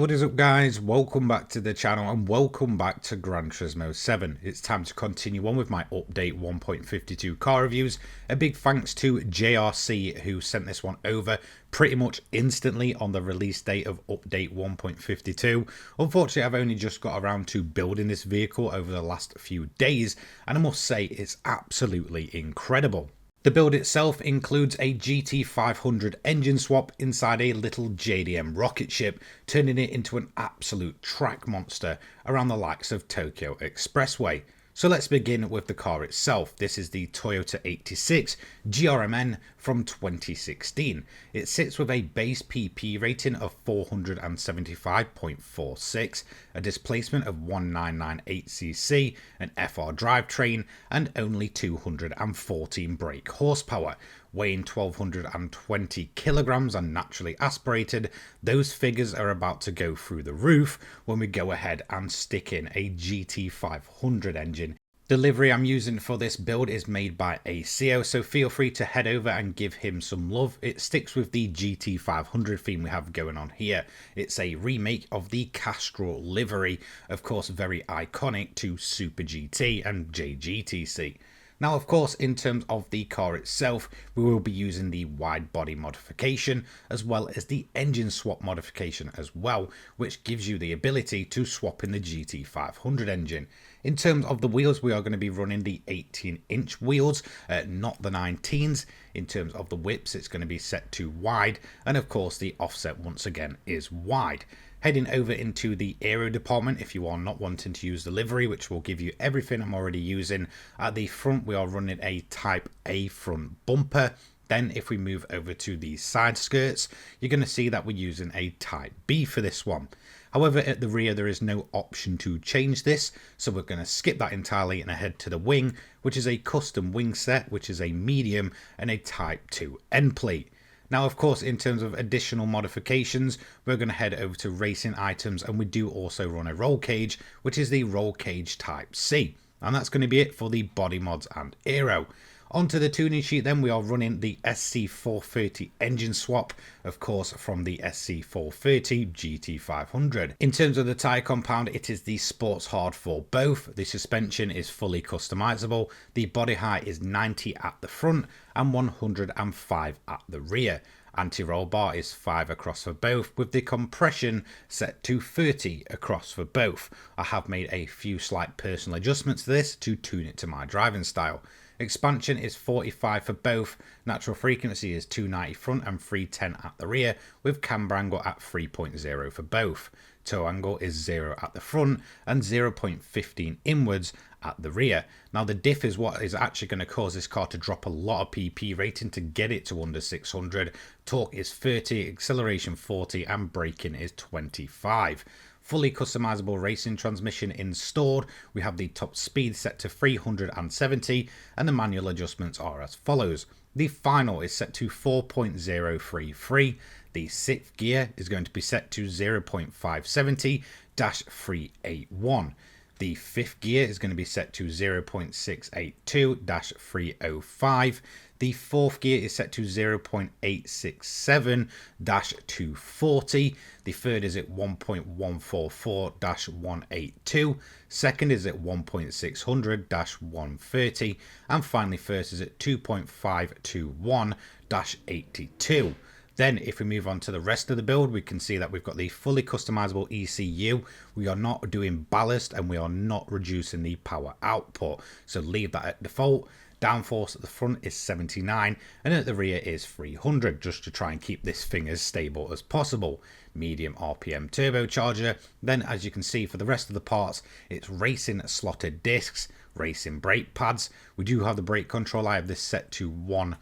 What is up guys, welcome back to the channel and welcome back to Gran Turismo 7. It's time to continue on with my update 1.52 car reviews. A big thanks to JRC who sent this one over pretty much instantly on the release date of update 1.52. Unfortunately, I've only just got around to building this vehicle over the last few days and I must say it's absolutely incredible. The build itself includes a GT500 engine swap inside a little JDM rocket ship, turning it into an absolute track monster around the likes of Tokyo Expressway. So let's begin with the car itself. This is the Toyota 86 GRMN from 2016. It sits with a base PP rating of 475.46, a displacement of 1998cc, an FR drivetrain, and only 214 brake horsepower. Weighing 1220 kilograms and naturally aspirated, those figures are about to go through the roof when we go ahead and stick in a GT500 engine. The livery I'm using for this build is made by Aero, so feel free to head over and give him some love. It sticks with the GT500 theme we have going on here. It's a remake of the Castrol livery, of course very iconic to Super GT and JGTC. Now, of course, in terms of the car itself, we will be using the wide body modification as well as the engine swap modification as well, which gives you the ability to swap in the GT500 engine. In terms of the wheels, we are going to be running the 18-inch wheels, not the 19s. In terms of the whips, it's going to be set to wide, and of course the offset once again is wide. Heading over into the Aero department if you are not wanting to use the livery, which will give you everything I'm already using. At the front, we are running a Type A front bumper. Then if we move over to the side skirts, you're going to see that we're using a Type B for this one. However, at the rear, there is no option to change this, so we're going to skip that entirely and head to the wing, which is a custom wing set, which is a medium and a Type 2 end plate. Now, of course, in terms of additional modifications, we're going to head over to racing items, and we do also run a roll cage, which is the roll cage Type C. And that's going to be it for the body mods and aero. Onto the tuning sheet then, we are running the SC430 engine swap, of course from the SC430 GT500. In terms of the tyre compound, it is the Sports Hard for both. The suspension is fully customizable. The body height is 90 at the front and 105 at the rear. Anti-roll bar is 5 across for both, with the compression set to 30 across for both. I have made a few slight personal adjustments to this to tune it to my driving style. Expansion is 45 for both, natural frequency is 290 front and 310 at the rear, with camber angle at 3.0 for both. Toe angle is 0 at the front and 0.15 inwards at the rear. Now the diff is what is actually going to cause this car to drop a lot of PP rating to get it to under 600. Torque is 30, acceleration 40 and braking is 25. Fully customizable racing transmission installed. We have the top speed set to 370 and the manual adjustments are as follows. The final is set to 4.033. The 6th gear is going to be set to 0.570-381. The 5th gear is going to be set to 0.682-305. The 4th gear is set to 0.867-240. The 3rd is at 1.144-182. 2nd is at 1.600-130. And finally, 1st is at 2.521-82. Then if we move on to the rest of the build, we can see that we've got the fully customizable ECU. We are not doing ballast and we are not reducing the power output. So leave that at default. Downforce at the front is 79 and at the rear is 300, just to try and keep this thing as stable as possible. Medium RPM turbocharger. Then as you can see for the rest of the parts, it's racing slotted discs, racing brake pads. We do have the brake control. I have this set to 1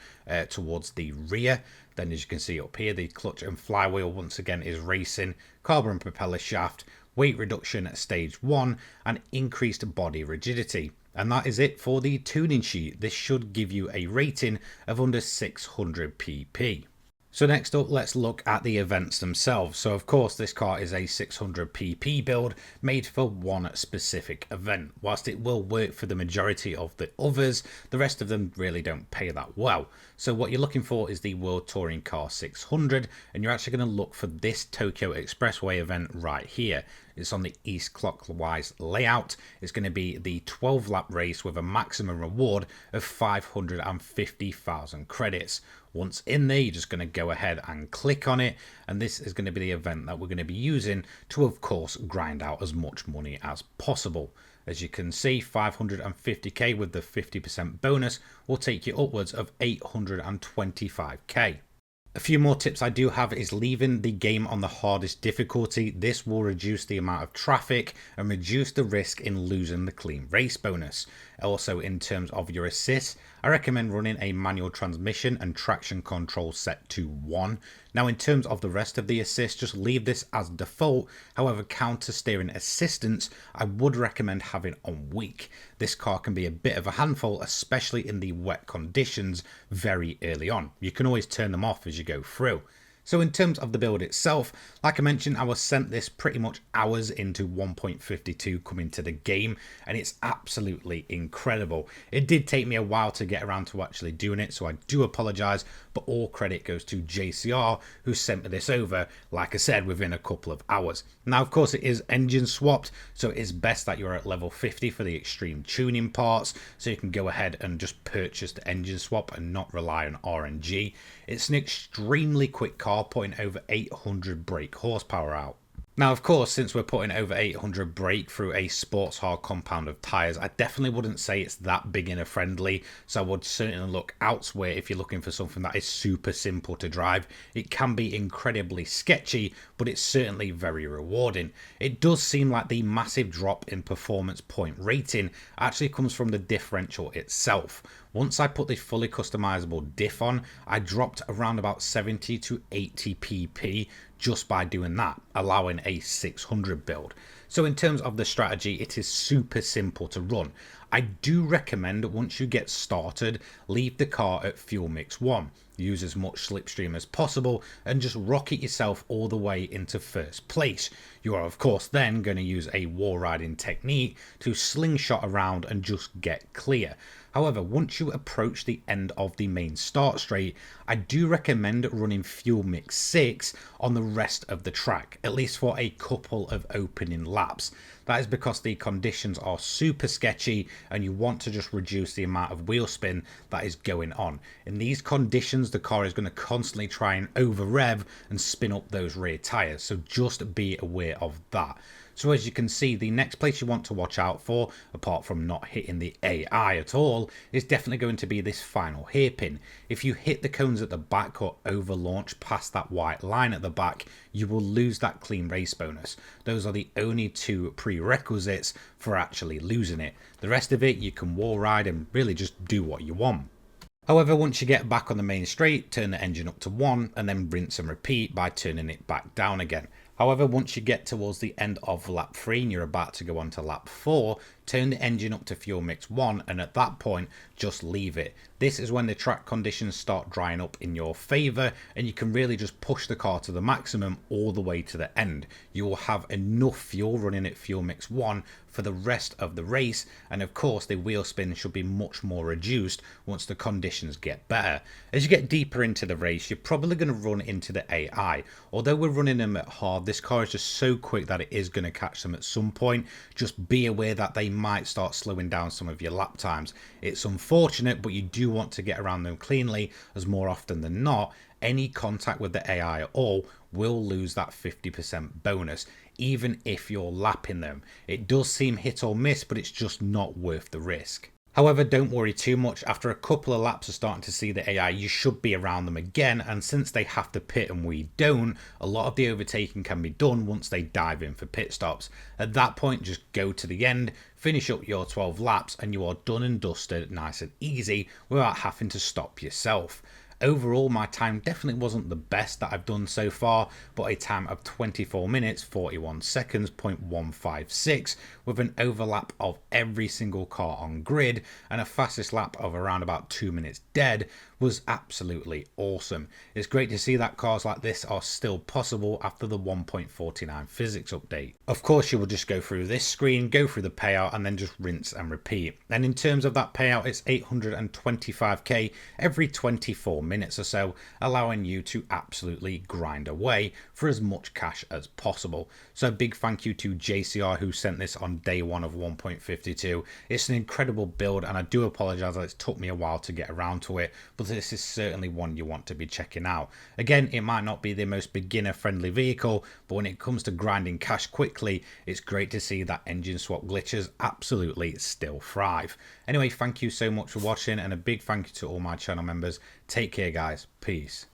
towards the rear. Then as you can see up here, the clutch and flywheel once again is racing, carbon propeller shaft, weight reduction at stage 1 and increased body rigidity. And that is it for the tuning sheet. This should give you a rating of under 600 pp. So next up, let's look at the events themselves. So of course, this car is a 600 pp build made for one specific event. Whilst it will work for the majority of the others, the rest of them really don't pay that well. So what you're looking for is the World Touring Car 600, and you're actually going to look for this Tokyo Expressway event right here. It's on the east clockwise layout. It's going to be the 12 lap race with a maximum reward of 550,000 credits. Once in there, you're just going to go ahead and click on it, and this is going to be the event that we're going to be using to, of course, grind out as much money as possible. As you can see, 550k with the 50% bonus will take you upwards of 825k. A few more tips I do have is leaving the game on the hardest difficulty. This will reduce the amount of traffic and reduce the risk in losing the clean race bonus. Also, in terms of your assists, I recommend running a manual transmission and traction control set to 1. Now, in terms of the rest of the assists, just leave this as default. However, counter steering assistance, I would recommend having on weak. This car can be a bit of a handful, especially in the wet conditions very early on. You can always turn them off as you go through. So in terms of the build itself, like I mentioned, I was sent this pretty much hours into 1.52 coming to the game, and it's absolutely incredible. It did take me a while to get around to actually doing it, so I do apologise, but all credit goes to JCR, who sent me this over, like I said, within a couple of hours. Now, of course, it is engine swapped, so it is best that you're at level 50 for the extreme tuning parts, so you can go ahead and just purchase the engine swap and not rely on RNG. It's an extremely quick car, putting over 800 brake horsepower out. Now, of course, since we're putting over 800 brake through a sports hard compound of tyres, I definitely wouldn't say it's that beginner friendly, so I would certainly look elsewhere if you're looking for something that is super simple to drive. It can be incredibly sketchy, but it's certainly very rewarding. It does seem like the massive drop in performance point rating actually comes from the differential itself. Once I put the fully customizable diff on, I dropped around about 70 to 80 pp just by doing that, allowing a 600 build. So in terms of the strategy, it is super simple to run. I do recommend once you get started, leave the car at fuel mix 1. Use as much slipstream as possible and just rocket yourself all the way into first place. You are of course then going to use a wall riding technique to slingshot around and just get clear. However, once you approach the end of the main start straight, I do recommend running fuel mix 6 on the rest of the track, at least for a couple of opening laps. That is because the conditions are super sketchy and you want to just reduce the amount of wheel spin that is going on. In these conditions, the car is going to constantly try and over rev and spin up those rear tyres, so just be aware of that. So as you can see, the next place you want to watch out for, apart from not hitting the AI at all, is definitely going to be this final hairpin. If you hit the cones at the back or over launch past that white line at the back, you will lose that clean race bonus. Those are the only two prerequisites for actually losing it. The rest of it, you can wall ride and really just do what you want. However, once you get back on the main straight, turn the engine up to 1 and then rinse and repeat by turning it back down again. However, once you get towards the end of lap 3 and you're about to go on to lap 4, turn the engine up to fuel mix 1 and at that point just leave it. This is when the track conditions start drying up in your favour and you can really just push the car to the maximum all the way to the end. You will have enough fuel running at fuel mix 1 for the rest of the race, and of course the wheel spin should be much more reduced once the conditions get better. As you get deeper into the race, you're probably going to run into the AI. Although we're running them at hard, this car is just so quick that it is going to catch them at some point. Just be aware that they might start slowing down some of your lap times. It's unfortunate, but you do want to get around them cleanly, as more often than not, any contact with the AI at all will lose that 50% bonus, even if you're lapping them. It does seem hit or miss, but it's just not worth the risk. However, don't worry too much. After a couple of laps of starting to see the AI, you should be around them again, and since they have to pit and we don't, a lot of the overtaking can be done once they dive in for pit stops. At that point, just go to the end, finish up your 12 laps, and you are done and dusted nice and easy without having to stop yourself. Overall, my time definitely wasn't the best that I've done so far, but a time of 24 minutes 41 seconds 0.156 with an overlap of every single car on grid and a fastest lap of around about 2 minutes dead was absolutely awesome. It's great to see that cars like this are still possible after the 1.49 physics update. Of course, you will just go through this screen, go through the payout, and then just rinse and repeat. And in terms of that payout, it's 825k every 24 minutes or so, allowing you to absolutely grind away for as much cash as possible. So a big thank you to JCR who sent this on day one of 1.52. It's an incredible build, and I do apologize that it took me a while to get around to it, but this is certainly one you want to be checking out. Again, it might not be the most beginner friendly vehicle, but when it comes to grinding cash quickly, it's great to see that engine swap glitches absolutely still thrive. Anyway, thank you so much for watching, and a big thank you to all my channel members. Take care guys, peace.